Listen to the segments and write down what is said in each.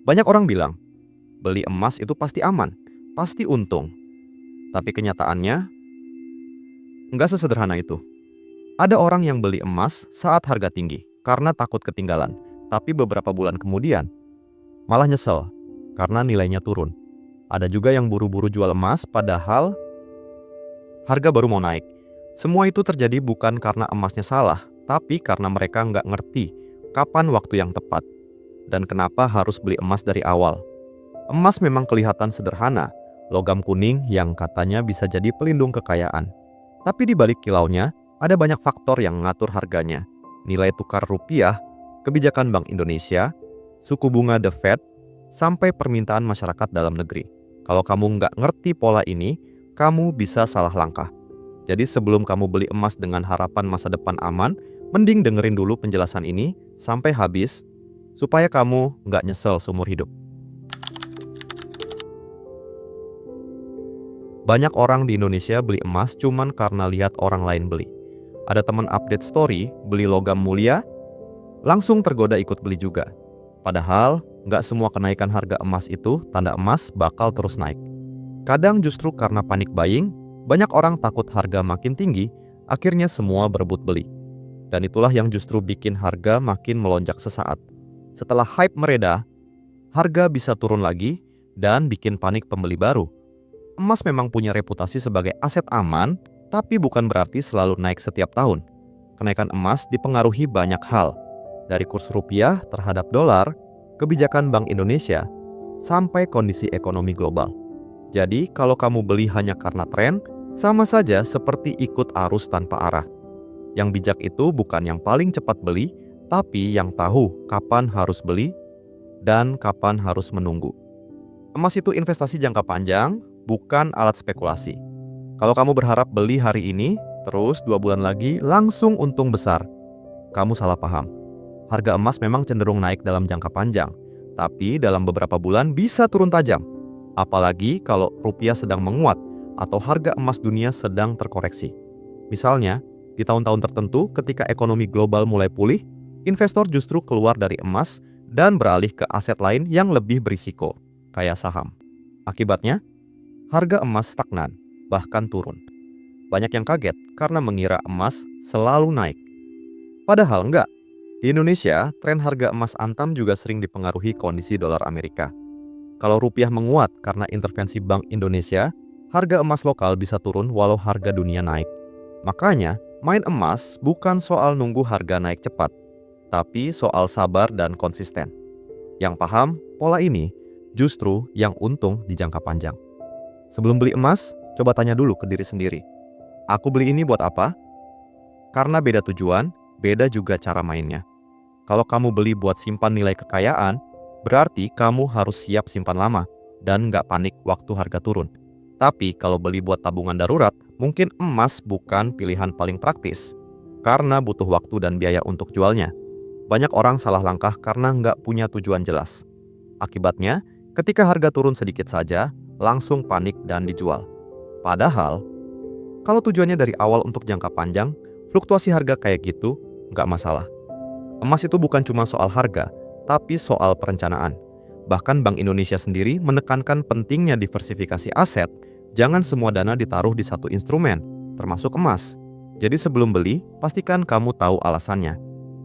Banyak orang bilang, beli emas itu pasti aman, pasti untung. Tapi kenyataannya, nggak sesederhana itu. Ada orang yang beli emas saat harga tinggi karena takut ketinggalan. Tapi beberapa bulan kemudian, malah nyesel karena nilainya turun. Ada juga yang buru-buru jual emas padahal harga baru mau naik. Semua itu terjadi bukan karena emasnya salah, tapi karena mereka nggak ngerti kapan waktu yang tepat dan kenapa harus beli emas dari awal. Emas memang kelihatan sederhana, logam kuning yang katanya bisa jadi pelindung kekayaan. Tapi di balik kilaunya, ada banyak faktor yang mengatur harganya. Nilai tukar rupiah, kebijakan Bank Indonesia, suku bunga The Fed, sampai permintaan masyarakat dalam negeri. Kalau kamu nggak ngerti pola ini, kamu bisa salah langkah. Jadi sebelum kamu beli emas dengan harapan masa depan aman, mending dengerin dulu penjelasan ini sampai habis, supaya kamu nggak nyesel seumur hidup. Banyak orang di Indonesia beli emas cuman karena lihat orang lain beli. Ada teman update story, beli logam mulia, langsung tergoda ikut beli juga. Padahal, nggak semua kenaikan harga emas itu tanda emas bakal terus naik. Kadang justru karena panik buying, banyak orang takut harga makin tinggi, akhirnya semua berebut beli. Dan itulah yang justru bikin harga makin melonjak sesaat. Setelah hype mereda, harga bisa turun lagi dan bikin panik pembeli baru. Emas memang punya reputasi sebagai aset aman, tapi bukan berarti selalu naik setiap tahun. Kenaikan emas dipengaruhi banyak hal, dari kurs rupiah terhadap dolar, kebijakan Bank Indonesia, sampai kondisi ekonomi global. Jadi, kalau kamu beli hanya karena tren, sama saja seperti ikut arus tanpa arah. Yang bijak itu bukan yang paling cepat beli, tapi yang tahu kapan harus beli dan kapan harus menunggu. Emas itu investasi jangka panjang, bukan alat spekulasi. Kalau kamu berharap beli hari ini, terus 2 bulan lagi langsung untung besar, kamu salah paham. Harga emas memang cenderung naik dalam jangka panjang, tapi dalam beberapa bulan bisa turun tajam. Apalagi kalau rupiah sedang menguat atau harga emas dunia sedang terkoreksi. Misalnya, di tahun-tahun tertentu ketika ekonomi global mulai pulih, investor justru keluar dari emas dan beralih ke aset lain yang lebih berisiko, kayak saham. Akibatnya, harga emas stagnan, bahkan turun. Banyak yang kaget karena mengira emas selalu naik. Padahal enggak. Di Indonesia, tren harga emas antam juga sering dipengaruhi kondisi dolar Amerika. Kalau rupiah menguat karena intervensi Bank Indonesia, harga emas lokal bisa turun walau harga dunia naik. Makanya, main emas bukan soal nunggu harga naik cepat, tapi soal sabar dan konsisten. Yang paham pola ini justru yang untung di jangka panjang. Sebelum beli emas, coba tanya dulu ke diri sendiri. Aku beli ini buat apa? Karena beda tujuan, beda juga cara mainnya. Kalau kamu beli buat simpan nilai kekayaan, berarti kamu harus siap simpan lama dan nggak panik waktu harga turun. Tapi kalau beli buat tabungan darurat, mungkin emas bukan pilihan paling praktis. Karena butuh waktu dan biaya untuk jualnya. Banyak orang salah langkah karena nggak punya tujuan jelas. Akibatnya, ketika harga turun sedikit saja, langsung panik dan dijual. Padahal, kalau tujuannya dari awal untuk jangka panjang, fluktuasi harga kayak gitu nggak masalah. Emas itu bukan cuma soal harga, tapi soal perencanaan. Bahkan Bank Indonesia sendiri menekankan pentingnya diversifikasi aset, jangan semua dana ditaruh di satu instrumen, termasuk emas. Jadi sebelum beli, pastikan kamu tahu alasannya,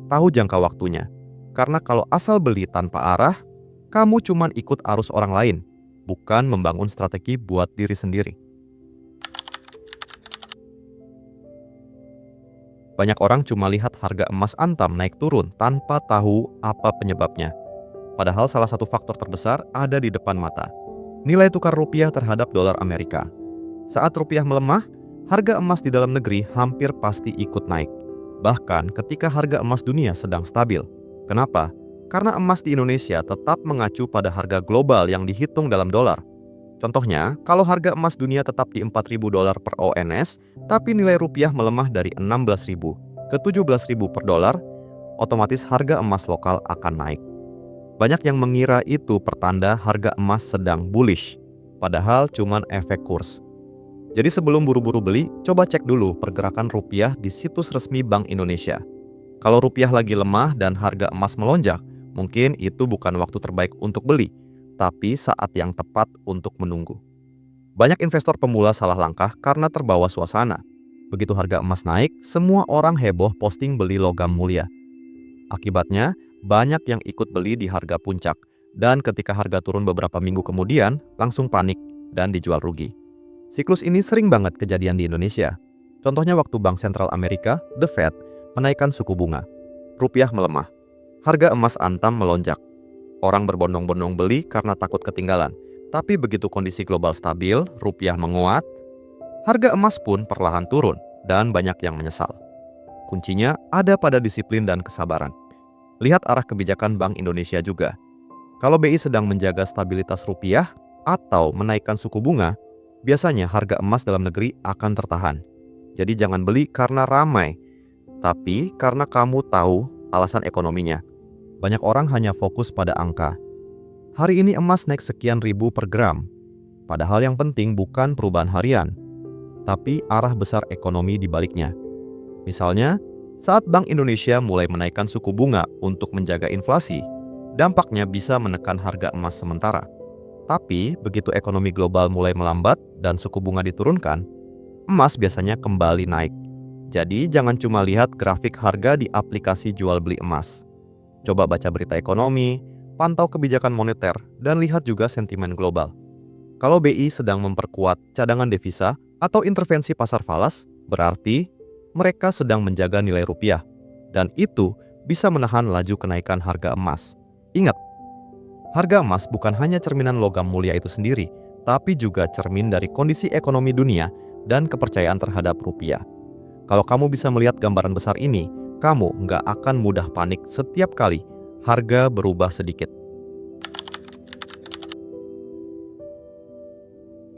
tahu jangka waktunya. Karena kalau asal beli tanpa arah, kamu cuma ikut arus orang lain, bukan membangun strategi buat diri sendiri. Banyak orang cuma lihat harga emas antam naik turun tanpa tahu apa penyebabnya. Padahal salah satu faktor terbesar ada di depan mata. Nilai tukar rupiah terhadap dolar Amerika. Saat rupiah melemah, harga emas di dalam negeri hampir pasti ikut naik. Bahkan ketika harga emas dunia sedang stabil. Kenapa? Karena emas di Indonesia tetap mengacu pada harga global yang dihitung dalam dolar. Contohnya, kalau harga emas dunia tetap di 4.000 dolar per ONS, tapi nilai rupiah melemah dari 16.000 ke 17.000 per dolar, otomatis harga emas lokal akan naik. Banyak yang mengira itu pertanda harga emas sedang bullish, padahal cuman efek kurs. Jadi sebelum buru-buru beli, coba cek dulu pergerakan rupiah di situs resmi Bank Indonesia. Kalau rupiah lagi lemah dan harga emas melonjak, Mungkin itu bukan waktu terbaik untuk beli, tapi saat yang tepat untuk menunggu. Banyak investor pemula salah langkah karena terbawa suasana. Begitu harga emas naik, semua orang heboh posting beli logam mulia. Akibatnya, banyak yang ikut beli di harga puncak, dan ketika harga turun beberapa minggu kemudian, langsung panik dan dijual rugi. Siklus ini sering banget kejadian di Indonesia. Contohnya waktu Bank Sentral Amerika, The Fed, menaikkan suku bunga. Rupiah melemah. Harga emas antam melonjak. Orang berbondong-bondong beli karena takut ketinggalan. Tapi begitu kondisi global stabil, rupiah menguat, harga emas pun perlahan turun dan banyak yang menyesal. Kuncinya ada pada disiplin dan kesabaran. Lihat arah kebijakan Bank Indonesia juga. Kalau BI sedang menjaga stabilitas rupiah atau menaikkan suku bunga, biasanya harga emas dalam negeri akan tertahan. Jadi jangan beli karena ramai, tapi karena kamu tahu alasan ekonominya. Banyak orang hanya fokus pada angka. Hari ini emas naik sekian ribu per gram. Padahal yang penting bukan perubahan harian, tapi arah besar ekonomi di baliknya. Misalnya, saat Bank Indonesia mulai menaikkan suku bunga untuk menjaga inflasi, dampaknya bisa menekan harga emas sementara. Tapi begitu ekonomi global mulai melambat dan suku bunga diturunkan, emas biasanya kembali naik. Jadi jangan cuma lihat grafik harga di aplikasi jual beli emas. Coba baca berita ekonomi, pantau kebijakan moneter, dan lihat juga sentimen global. Kalau BI sedang memperkuat cadangan devisa atau intervensi pasar falas, berarti mereka sedang menjaga nilai rupiah. Dan itu bisa menahan laju kenaikan harga emas. Ingat, harga emas bukan hanya cerminan logam mulia itu sendiri, tapi juga cermin dari kondisi ekonomi dunia dan kepercayaan terhadap rupiah. Kalau kamu bisa melihat gambaran besar ini, kamu nggak akan mudah panik setiap kali harga berubah sedikit.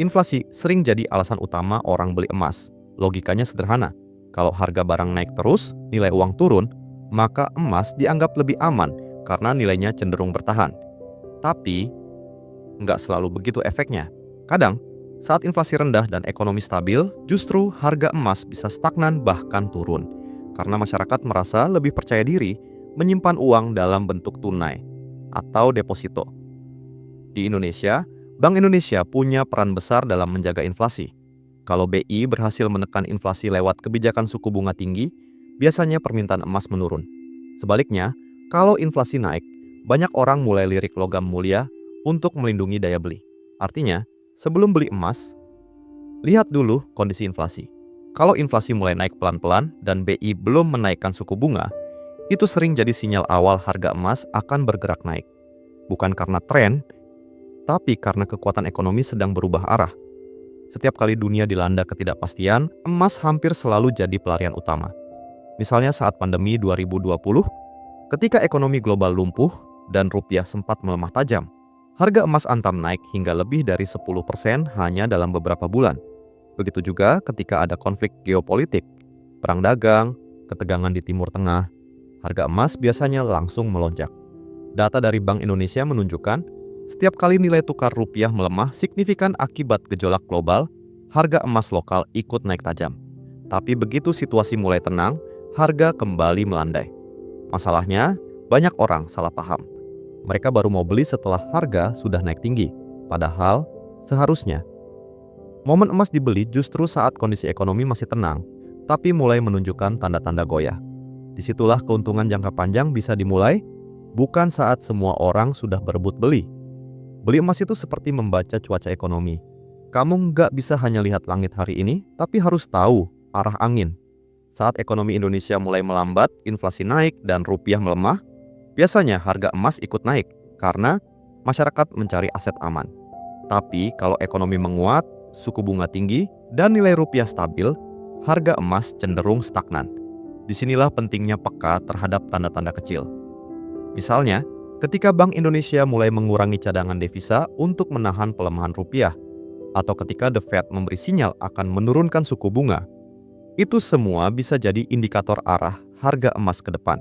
Inflasi sering jadi alasan utama orang beli emas. Logikanya sederhana. Kalau harga barang naik terus, nilai uang turun, maka emas dianggap lebih aman karena nilainya cenderung bertahan. Tapi, nggak selalu begitu efeknya. Kadang, saat inflasi rendah dan ekonomi stabil, justru harga emas bisa stagnan bahkan turun. Karena masyarakat merasa lebih percaya diri menyimpan uang dalam bentuk tunai atau deposito. Di Indonesia, Bank Indonesia punya peran besar dalam menjaga inflasi. Kalau BI berhasil menekan inflasi lewat kebijakan suku bunga tinggi, biasanya permintaan emas menurun. Sebaliknya, kalau inflasi naik, banyak orang mulai lirik logam mulia untuk melindungi daya beli. Artinya, sebelum beli emas, lihat dulu kondisi inflasi. Kalau inflasi mulai naik pelan-pelan dan BI belum menaikkan suku bunga, itu sering jadi sinyal awal harga emas akan bergerak naik. Bukan karena tren, tapi karena kekuatan ekonomi sedang berubah arah. Setiap kali dunia dilanda ketidakpastian, emas hampir selalu jadi pelarian utama. Misalnya saat pandemi 2020, ketika ekonomi global lumpuh dan rupiah sempat melemah tajam, harga emas antam naik hingga lebih dari 10% hanya dalam beberapa bulan. Begitu juga ketika ada konflik geopolitik, perang dagang, ketegangan di Timur Tengah, harga emas biasanya langsung melonjak. Data dari Bank Indonesia menunjukkan, setiap kali nilai tukar rupiah melemah signifikan akibat gejolak global, harga emas lokal ikut naik tajam. Tapi begitu situasi mulai tenang, harga kembali melandai. Masalahnya, banyak orang salah paham. Mereka baru mau beli setelah harga sudah naik tinggi. Padahal, seharusnya momen emas dibeli justru saat kondisi ekonomi masih tenang, tapi mulai menunjukkan tanda-tanda goyah. Disitulah keuntungan jangka panjang bisa dimulai, bukan saat semua orang sudah berebut beli. Beli emas itu seperti membaca cuaca ekonomi. Kamu nggak bisa hanya lihat langit hari ini, tapi harus tahu arah angin. Saat ekonomi Indonesia mulai melambat, inflasi naik, dan rupiah melemah, biasanya harga emas ikut naik karena masyarakat mencari aset aman. Tapi kalau ekonomi menguat, suku bunga tinggi, dan nilai rupiah stabil, harga emas cenderung stagnan. Disinilah pentingnya peka terhadap tanda-tanda kecil. Misalnya, ketika Bank Indonesia mulai mengurangi cadangan devisa untuk menahan pelemahan rupiah, atau ketika The Fed memberi sinyal akan menurunkan suku bunga, itu semua bisa jadi indikator arah harga emas ke depan.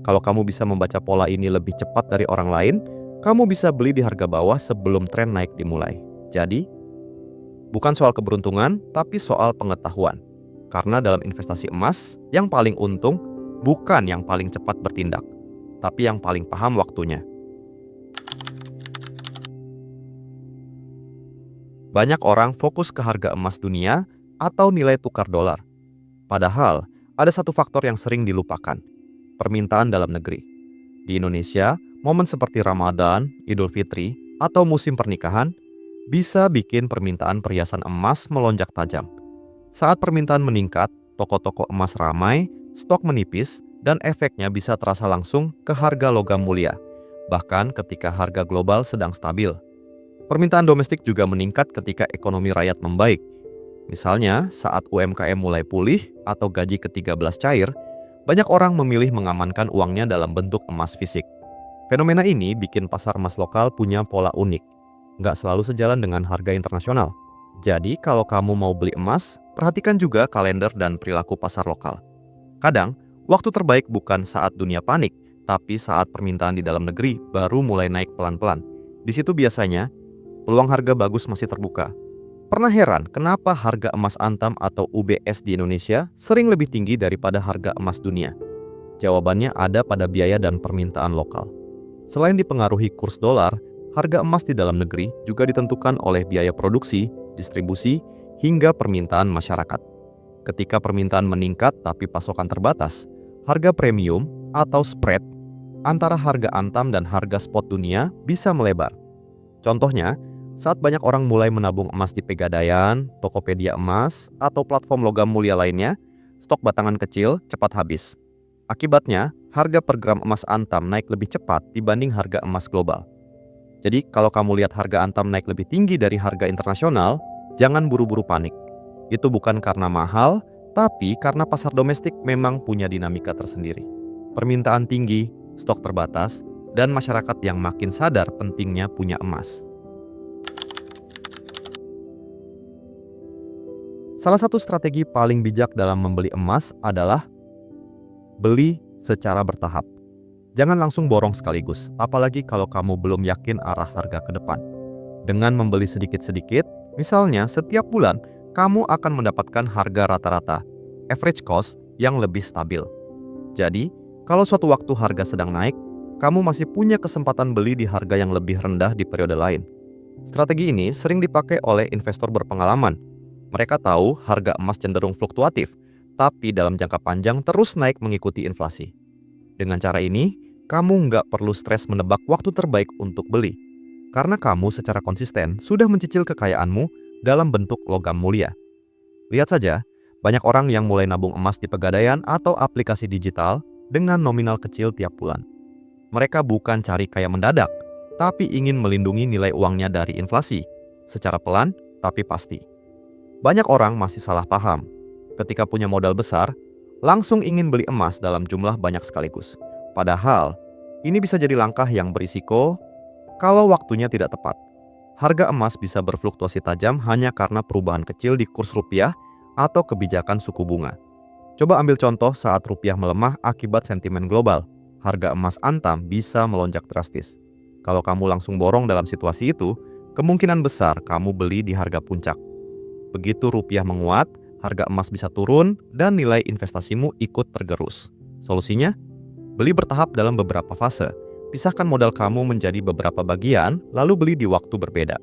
Kalau kamu bisa membaca pola ini lebih cepat dari orang lain, kamu bisa beli di harga bawah sebelum tren naik dimulai. Jadi, bukan soal keberuntungan, tapi soal pengetahuan. Karena dalam investasi emas, yang paling untung bukan yang paling cepat bertindak, tapi yang paling paham waktunya. Banyak orang fokus ke harga emas dunia atau nilai tukar dolar. Padahal, ada satu faktor yang sering dilupakan, permintaan dalam negeri. Di Indonesia, momen seperti Ramadan, Idul Fitri, atau musim pernikahan bisa bikin permintaan perhiasan emas melonjak tajam. Saat permintaan meningkat, toko-toko emas ramai, stok menipis, dan efeknya bisa terasa langsung ke harga logam mulia, bahkan ketika harga global sedang stabil. Permintaan domestik juga meningkat ketika ekonomi rakyat membaik. Misalnya, saat UMKM mulai pulih atau gaji ke-13 cair, banyak orang memilih mengamankan uangnya dalam bentuk emas fisik. Fenomena ini bikin pasar emas lokal punya pola unik, nggak selalu sejalan dengan harga internasional. Jadi, kalau kamu mau beli emas, perhatikan juga kalender dan perilaku pasar lokal. Kadang, waktu terbaik bukan saat dunia panik, tapi saat permintaan di dalam negeri baru mulai naik pelan-pelan. Di situ biasanya, peluang harga bagus masih terbuka. Pernah heran kenapa harga emas Antam atau UBS di Indonesia sering lebih tinggi daripada harga emas dunia? Jawabannya ada pada biaya dan permintaan lokal. Selain dipengaruhi kurs dolar, harga emas di dalam negeri juga ditentukan oleh biaya produksi, distribusi, hingga permintaan masyarakat. Ketika permintaan meningkat tapi pasokan terbatas, harga premium atau spread antara harga Antam dan harga spot dunia bisa melebar. Contohnya, saat banyak orang mulai menabung emas di Pegadaian, Tokopedia Emas, atau platform logam mulia lainnya, stok batangan kecil cepat habis. Akibatnya, harga per gram emas Antam naik lebih cepat dibanding harga emas global. Jadi, kalau kamu lihat harga Antam naik lebih tinggi dari harga internasional, jangan buru-buru panik. Itu bukan karena mahal, tapi karena pasar domestik memang punya dinamika tersendiri. Permintaan tinggi, stok terbatas, dan masyarakat yang makin sadar pentingnya punya emas. Salah satu strategi paling bijak dalam membeli emas adalah beli secara bertahap. Jangan langsung borong sekaligus, apalagi kalau kamu belum yakin arah harga ke depan. Dengan membeli sedikit-sedikit, misalnya setiap bulan, kamu akan mendapatkan harga rata-rata, average cost, yang lebih stabil. Jadi, kalau suatu waktu harga sedang naik, kamu masih punya kesempatan beli di harga yang lebih rendah di periode lain. Strategi ini sering dipakai oleh investor berpengalaman. Mereka tahu harga emas cenderung fluktuatif, tapi dalam jangka panjang terus naik mengikuti inflasi. Dengan cara ini, kamu nggak perlu stres menebak waktu terbaik untuk beli, karena kamu secara konsisten sudah mencicil kekayaanmu dalam bentuk logam mulia. Lihat saja, banyak orang yang mulai nabung emas di Pegadaian atau aplikasi digital dengan nominal kecil tiap bulan. Mereka bukan cari kaya mendadak, tapi ingin melindungi nilai uangnya dari inflasi, secara pelan tapi pasti. Banyak orang masih salah paham. Ketika punya modal besar, langsung ingin beli emas dalam jumlah banyak sekaligus. Padahal, ini bisa jadi langkah yang berisiko kalau waktunya tidak tepat. Harga emas bisa berfluktuasi tajam hanya karena perubahan kecil di kurs rupiah atau kebijakan suku bunga. Coba ambil contoh saat rupiah melemah akibat sentimen global. Harga emas Antam bisa melonjak drastis. Kalau kamu langsung borong dalam situasi itu, kemungkinan besar kamu beli di harga puncak. Begitu rupiah menguat, harga emas bisa turun dan nilai investasimu ikut tergerus. Solusinya? Beli bertahap dalam beberapa fase. Pisahkan modal kamu menjadi beberapa bagian, lalu beli di waktu berbeda.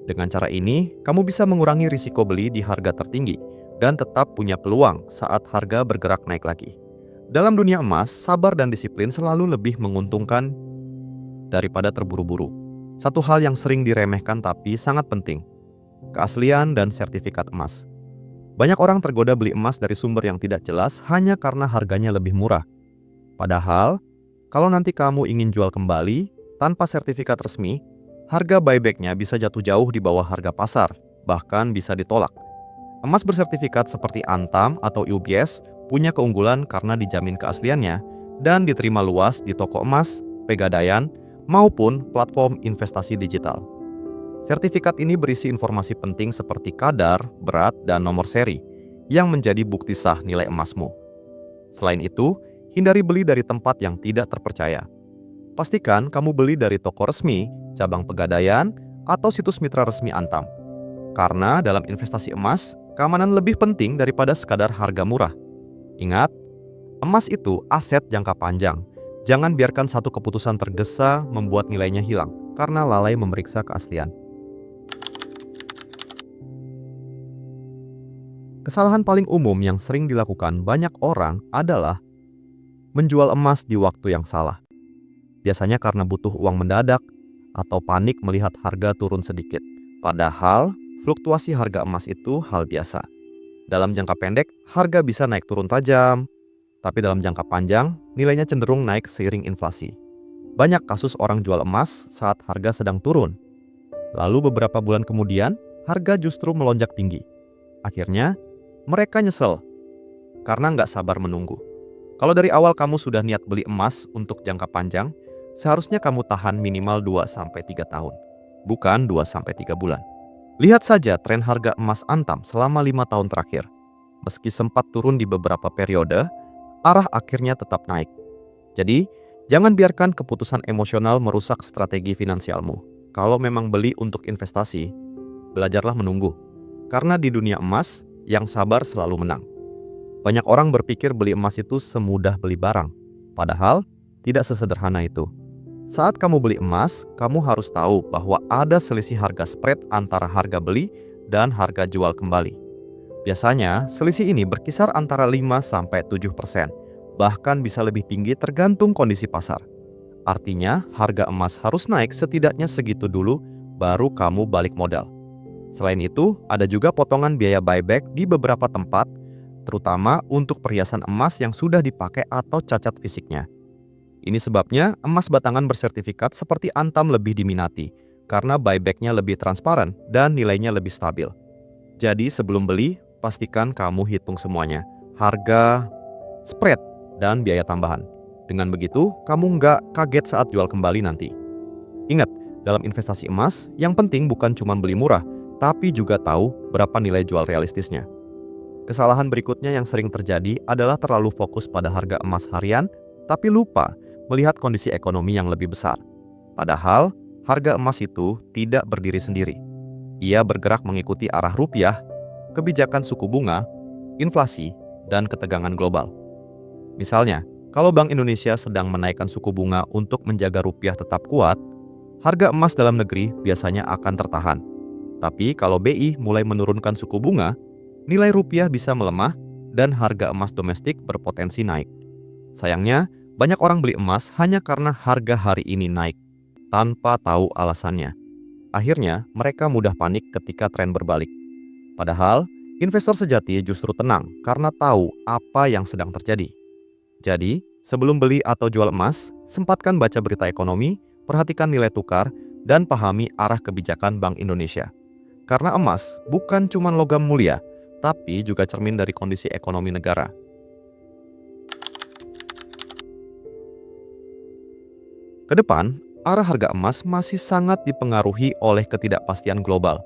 Dengan cara ini, kamu bisa mengurangi risiko beli di harga tertinggi dan tetap punya peluang saat harga bergerak naik lagi. Dalam dunia emas, sabar dan disiplin selalu lebih menguntungkan daripada terburu-buru. Satu hal yang sering diremehkan tapi sangat penting, keaslian dan sertifikat emas. Banyak orang tergoda beli emas dari sumber yang tidak jelas hanya karena harganya lebih murah. Padahal, kalau nanti kamu ingin jual kembali tanpa sertifikat resmi, harga buyback-nya bisa jatuh jauh di bawah harga pasar, bahkan bisa ditolak. Emas bersertifikat seperti Antam atau UBS punya keunggulan karena dijamin keasliannya dan diterima luas di toko emas, Pegadaian, maupun platform investasi digital. Sertifikat ini berisi informasi penting seperti kadar, berat, dan nomor seri yang menjadi bukti sah nilai emasmu. Selain itu, hindari beli dari tempat yang tidak terpercaya. Pastikan kamu beli dari toko resmi, cabang Pegadaian, atau situs mitra resmi Antam. Karena dalam investasi emas, keamanan lebih penting daripada sekadar harga murah. Ingat, emas itu aset jangka panjang. Jangan biarkan satu keputusan tergesa membuat nilainya hilang karena lalai memeriksa keaslian. Kesalahan paling umum yang sering dilakukan banyak orang adalah menjual emas di waktu yang salah. Biasanya karena butuh uang mendadak atau panik melihat harga turun sedikit. Padahal, fluktuasi harga emas itu hal biasa. Dalam jangka pendek, harga bisa naik turun tajam, tapi dalam jangka panjang, nilainya cenderung naik seiring inflasi. Banyak kasus orang jual emas saat harga sedang turun. Lalu beberapa bulan kemudian, harga justru melonjak tinggi. Akhirnya, mereka nyesel karena nggak sabar menunggu. Kalau dari awal kamu sudah niat beli emas untuk jangka panjang, seharusnya kamu tahan minimal 2-3 tahun, bukan 2-3 bulan. Lihat saja tren harga emas Antam selama 5 tahun terakhir. Meski sempat turun di beberapa periode, arah akhirnya tetap naik. Jadi, jangan biarkan keputusan emosional merusak strategi finansialmu. Kalau memang beli untuk investasi, belajarlah menunggu. Karena di dunia emas, yang sabar selalu menang. Banyak orang berpikir beli emas itu semudah beli barang. Padahal, tidak sesederhana itu. Saat kamu beli emas, kamu harus tahu bahwa ada selisih harga spread antara harga beli dan harga jual kembali. Biasanya, selisih ini berkisar antara 5-7%, bahkan bisa lebih tinggi tergantung kondisi pasar. Artinya, harga emas harus naik setidaknya segitu dulu, baru kamu balik modal. Selain itu, ada juga potongan biaya buyback di beberapa tempat, terutama untuk perhiasan emas yang sudah dipakai atau cacat fisiknya. Ini sebabnya emas batangan bersertifikat seperti Antam lebih diminati, karena buyback-nya lebih transparan dan nilainya lebih stabil. Jadi sebelum beli, pastikan kamu hitung semuanya, harga, spread, dan biaya tambahan. Dengan begitu, kamu nggak kaget saat jual kembali nanti. Ingat, dalam investasi emas, yang penting bukan cuma beli murah, tapi juga tahu berapa nilai jual realistisnya. Kesalahan berikutnya yang sering terjadi adalah terlalu fokus pada harga emas harian, tapi lupa melihat kondisi ekonomi yang lebih besar. Padahal, harga emas itu tidak berdiri sendiri. Ia bergerak mengikuti arah rupiah, kebijakan suku bunga, inflasi, dan ketegangan global. Misalnya, kalau Bank Indonesia sedang menaikkan suku bunga untuk menjaga rupiah tetap kuat, harga emas dalam negeri biasanya akan tertahan. Tapi kalau BI mulai menurunkan suku bunga, nilai rupiah bisa melemah dan harga emas domestik berpotensi naik. Sayangnya, banyak orang beli emas hanya karena harga hari ini naik, tanpa tahu alasannya. Akhirnya, mereka mudah panik ketika tren berbalik. Padahal, investor sejati justru tenang karena tahu apa yang sedang terjadi. Jadi, sebelum beli atau jual emas, sempatkan baca berita ekonomi, perhatikan nilai tukar, dan pahami arah kebijakan Bank Indonesia. Karena emas bukan cuma logam mulia, tapi juga cermin dari kondisi ekonomi negara. Kedepan, arah harga emas masih sangat dipengaruhi oleh ketidakpastian global.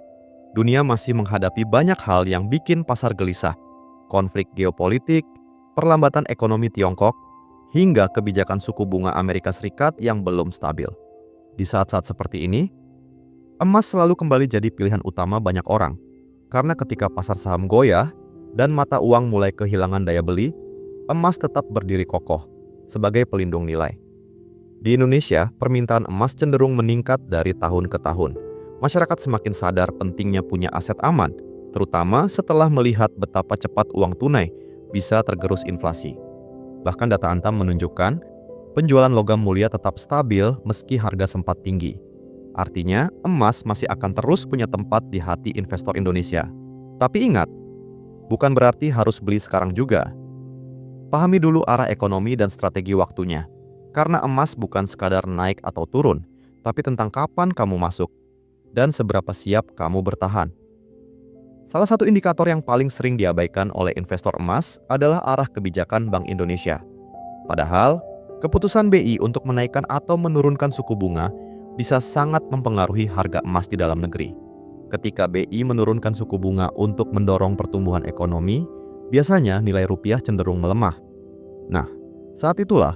Dunia masih menghadapi banyak hal yang bikin pasar gelisah. Konflik geopolitik, perlambatan ekonomi Tiongkok, hingga kebijakan suku bunga Amerika Serikat yang belum stabil. Di saat-saat seperti ini, emas selalu kembali jadi pilihan utama banyak orang. Karena ketika pasar saham goyah dan mata uang mulai kehilangan daya beli, emas tetap berdiri kokoh sebagai pelindung nilai. Di Indonesia, permintaan emas cenderung meningkat dari tahun ke tahun. Masyarakat semakin sadar pentingnya punya aset aman, terutama setelah melihat betapa cepat uang tunai bisa tergerus inflasi. Bahkan data Antam menunjukkan, penjualan logam mulia tetap stabil meski harga sempat tinggi. Artinya, emas masih akan terus punya tempat di hati investor Indonesia. Tapi ingat, bukan berarti harus beli sekarang juga. Pahami dulu arah ekonomi dan strategi waktunya. Karena emas bukan sekadar naik atau turun, tapi tentang kapan kamu masuk dan seberapa siap kamu bertahan. Salah satu indikator yang paling sering diabaikan oleh investor emas adalah arah kebijakan Bank Indonesia. Padahal, keputusan BI untuk menaikkan atau menurunkan suku bunga bisa sangat mempengaruhi harga emas di dalam negeri. Ketika BI menurunkan suku bunga untuk mendorong pertumbuhan ekonomi, biasanya nilai rupiah cenderung melemah. Nah, saat itulah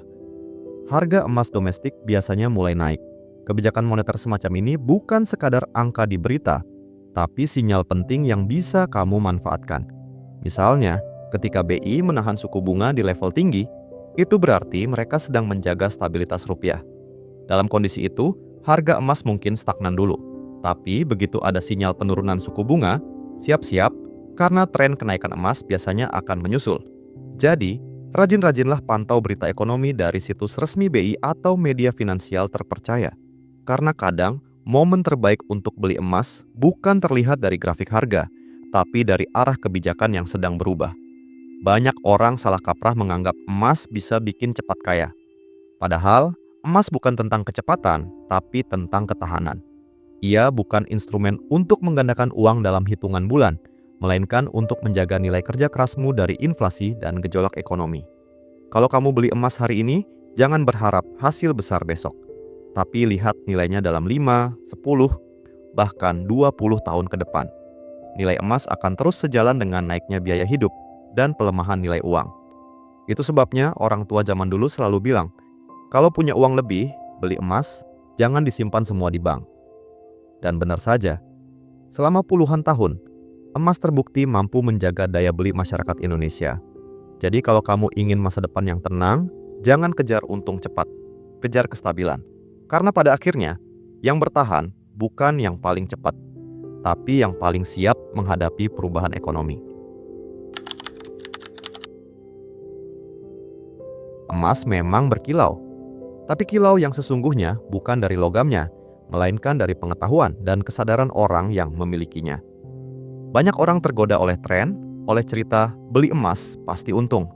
harga emas domestik biasanya mulai naik. Kebijakan moneter semacam ini bukan sekadar angka di berita, tapi sinyal penting yang bisa kamu manfaatkan. Misalnya, ketika BI menahan suku bunga di level tinggi, Itu berarti mereka sedang menjaga stabilitas rupiah. Dalam kondisi itu, harga emas mungkin stagnan dulu. Tapi begitu ada sinyal penurunan suku bunga, siap-siap karena tren kenaikan emas biasanya akan menyusul. Jadi, rajin-rajinlah pantau berita ekonomi dari situs resmi BI atau media finansial terpercaya. Karena kadang, momen terbaik untuk beli emas bukan terlihat dari grafik harga, tapi dari arah kebijakan yang sedang berubah. Banyak orang salah kaprah menganggap emas bisa bikin cepat kaya. Padahal, emas bukan tentang kecepatan, tapi tentang ketahanan. Ia bukan instrumen untuk menggandakan uang dalam hitungan bulan, melainkan untuk menjaga nilai kerja kerasmu dari inflasi dan gejolak ekonomi. Kalau kamu beli emas hari ini, jangan berharap hasil besar besok. Tapi lihat nilainya dalam 5, 10, bahkan 20 tahun ke depan. Nilai emas akan terus sejalan dengan naiknya biaya hidup dan pelemahan nilai uang. Itu sebabnya orang tua zaman dulu selalu bilang, kalau punya uang lebih, beli emas, jangan disimpan semua di bank. Dan benar saja, selama puluhan tahun, emas terbukti mampu menjaga daya beli masyarakat Indonesia. Jadi kalau kamu ingin masa depan yang tenang, jangan kejar untung cepat, kejar kestabilan. Karena pada akhirnya, yang bertahan bukan yang paling cepat, tapi yang paling siap menghadapi perubahan ekonomi. Emas memang berkilau, tapi kilau yang sesungguhnya bukan dari logamnya, melainkan dari pengetahuan dan kesadaran orang yang memilikinya. Banyak orang tergoda oleh tren, oleh cerita beli emas pasti untung,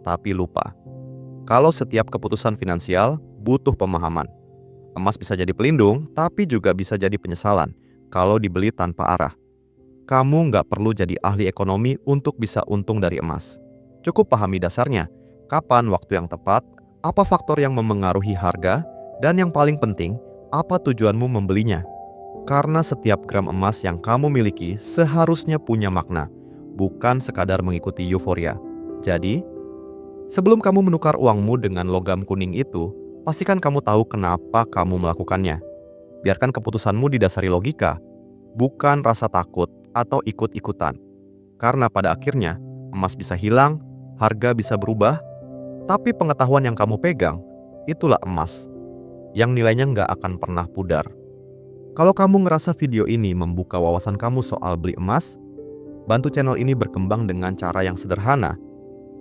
tapi lupa. Kalau setiap keputusan finansial butuh pemahaman. Emas bisa jadi pelindung, tapi juga bisa jadi penyesalan kalau dibeli tanpa arah. Kamu nggak perlu jadi ahli ekonomi untuk bisa untung dari emas. Cukup pahami dasarnya, kapan waktu yang tepat, apa faktor yang memengaruhi harga, dan yang paling penting, apa tujuanmu membelinya. Karena setiap gram emas yang kamu miliki seharusnya punya makna, bukan sekadar mengikuti euforia. Jadi, sebelum kamu menukar uangmu dengan logam kuning itu, pastikan kamu tahu kenapa kamu melakukannya. Biarkan keputusanmu didasari logika, bukan rasa takut atau ikut-ikutan. Karena pada akhirnya, emas bisa hilang, harga bisa berubah, tapi pengetahuan yang kamu pegang, itulah emas, yang nilainya nggak akan pernah pudar. Kalau kamu ngerasa video ini membuka wawasan kamu soal beli emas, bantu channel ini berkembang dengan cara yang sederhana.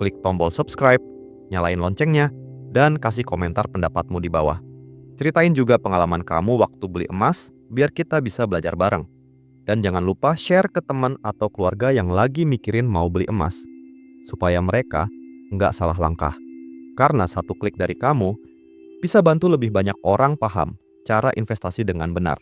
Klik tombol subscribe, nyalain loncengnya, dan kasih komentar pendapatmu di bawah. Ceritain juga pengalaman kamu waktu beli emas, biar kita bisa belajar bareng. Dan jangan lupa share ke teman atau keluarga yang lagi mikirin mau beli emas, supaya mereka nggak salah langkah. Karena satu klik dari kamu, bisa bantu lebih banyak orang paham cara investasi dengan benar.